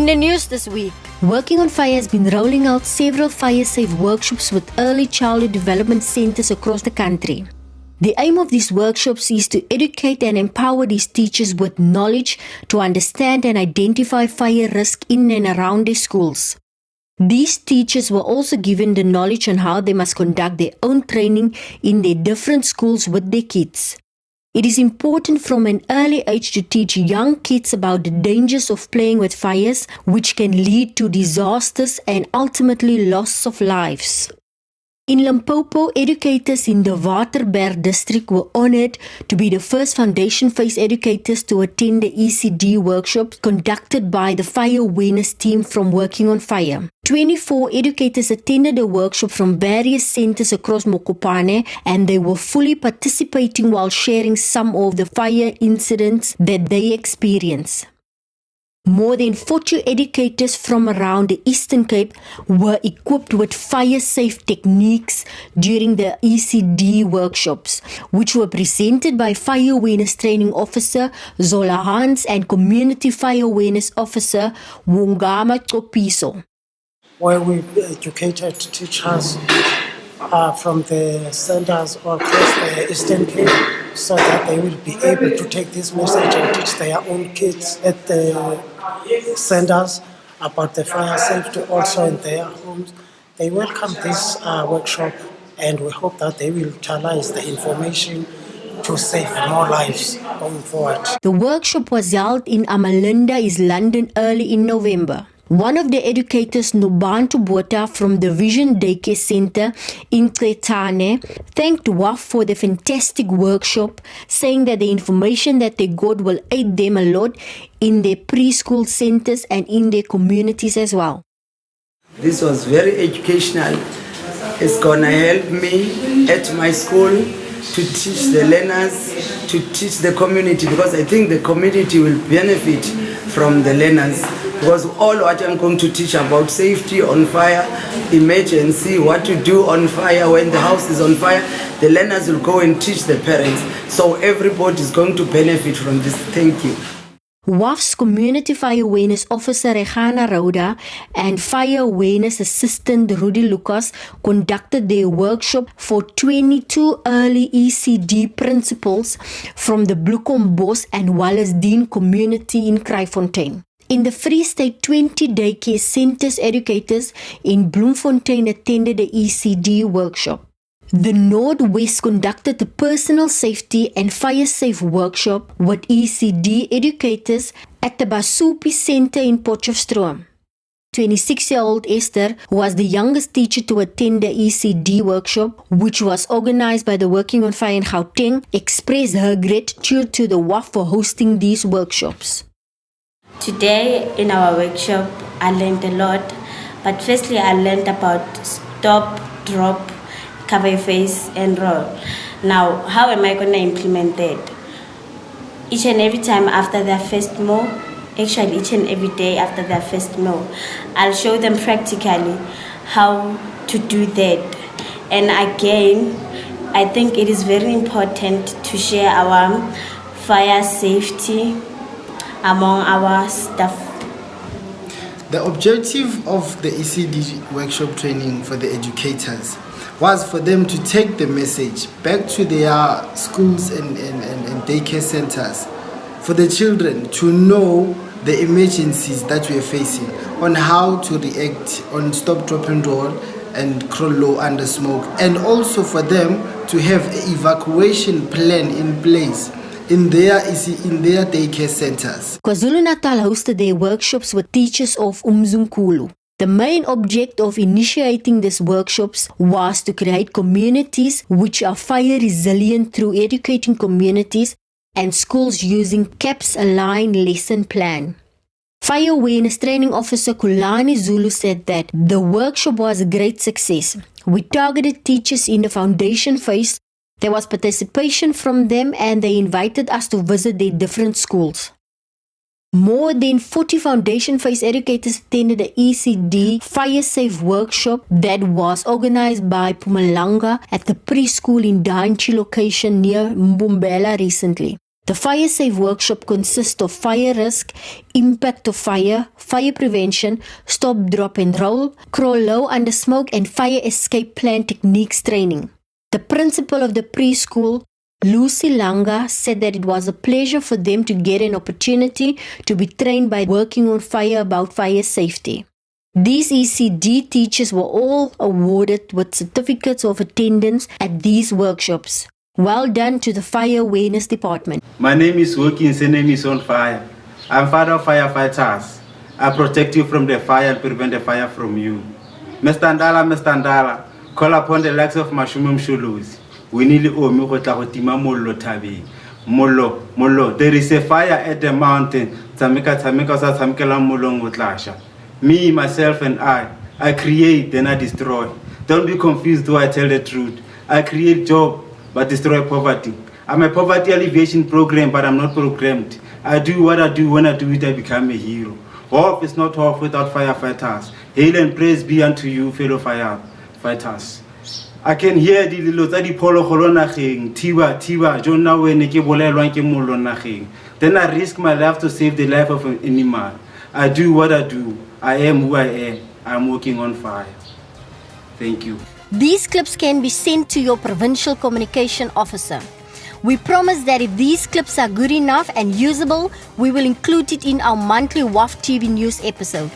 In the news this week, Working on Fire has been rolling out several FireSafe workshops with early childhood development centers across the country. The aim of these workshops is to educate and empower these teachers with knowledge to understand and identify fire risk in and around their schools. These teachers were also given the knowledge on how they must conduct their own training in their different schools with their kids. It is important from an early age to teach young kids about the dangers of playing with fires, which can lead to disasters and ultimately loss of lives. In Limpopo, educators in the Waterberg district were honored to be the first foundation phase educators to attend the ECD workshop conducted by the fire awareness team from Working on Fire. 24 educators attended the workshop from various centers across Mokopane, and they were fully participating while sharing some of the fire incidents that they experienced. More than 40 educators from around the Eastern Cape were equipped with fire-safe techniques during the ECD workshops, which were presented by Fire Awareness Training Officer Zola Hans and Community Fire Awareness Officer Wungama Chopiso. Where we've educated teachers from the centers all across the Eastern Cape so that they will be able to take this message and teach their own kids at the centers about the fire safety also in their homes. They welcome this workshop, and we hope that they will utilize the information to save more lives going forward. The workshop was held in Amalinda, East London early in November. One of the educators, Nobantu Bota from the Vision Daycare Center in Tretane, thanked WOF for the fantastic workshop, saying that the information that they got will aid them a lot in their preschool centers and in their communities as well. This was very educational. It's gonna help me at my school to teach the learners, to teach the community, because I think the community will benefit from the learners. Because all what I'm going to teach about safety on fire, emergency, what to do on fire when the house is on fire, the learners will go and teach the parents. So everybody is going to benefit from this. Thank you. WOF's Community Fire Awareness Officer Regana Rauda and Fire Awareness Assistant Rudy Lucas conducted their workshop for 22 early ECD principals from the Bloemfontein and Wallace Dean community in Kraaifontein. In the Free State, 20 daycare centers educators in Bloemfontein attended the ECD workshop. The Northwest conducted the Personal Safety and Fire Safe workshop with ECD educators at the Basupi Center in Potchefstroom. 26-year-old Esther, who was the youngest teacher to attend the ECD workshop, which was organized by the Working on Fire in Gauteng, expressed her gratitude to the WOF for hosting these workshops. Today in our workshop, I learned a lot, but firstly I learned about stop, drop, cover your face and roll. Now, how am I going to implement that? Each and every time after their first meal, actually each and every day after their first meal, I'll show them practically how to do that. And again, I think it is very important to share our fire safety among our staff. The objective of the ECD workshop training for the educators was for them to take the message back to their schools and daycare centers, for the children to know the emergencies that we are facing, on how to react on stop, drop and roll and crawl low under smoke, and also for them to have an evacuation plan in place in their daycare centers. KwaZulu-Natal hosted their workshops with teachers of Umzimkhulu. The main object of initiating these workshops was to create communities which are fire resilient through educating communities and schools using CAPS-aligned lesson plan. Fire Awareness Training Officer Kulani Zulu said that the workshop was a great success. We targeted teachers in the foundation phase. There was participation from them, and they invited us to visit their different schools. More than 40 foundation phase educators attended the ECD FireSafe workshop that was organized by Pumalanga at the preschool in Dainchi location near Mbumbela recently. The FireSafe workshop consists of fire risk, impact of fire, fire prevention, stop, drop and roll, crawl low under smoke and fire escape plan techniques training. The principal of the preschool, Lucy Langa, said that it was a pleasure for them to get an opportunity to be trained by working on fire about fire safety. These ECD teachers were all awarded with certificates of attendance at these workshops. Well done to the Fire Awareness Department. My name is Wilkins, and name is on fire. I'm father of firefighters. I protect you from the fire and prevent the fire from you. Mr. Ndala, call upon the likes of Mashumum Shulus. We need mollo tabi. Mollo. There is a fire at the mountain. Me, myself, and I create, then I destroy. Don't be confused, though I tell the truth. I create job, but destroy poverty. I'm a poverty alleviation program, but I'm not programmed. I do what I do. When I do it, I become a hero. WoF is not WoF without firefighters. Hail and praise be unto you, fellow firefighters. I can hear the little tadi polo holonaching, tiba, jona when ke bolelwa ke mollo nageng. Then I risk my life to save the life of an animal. I do what I do. I am who I am. I'm working on fire. Thank you. These clips can be sent to your provincial communication officer. We promise that if these clips are good enough and usable, we will include it in our monthly WoF TV news episode.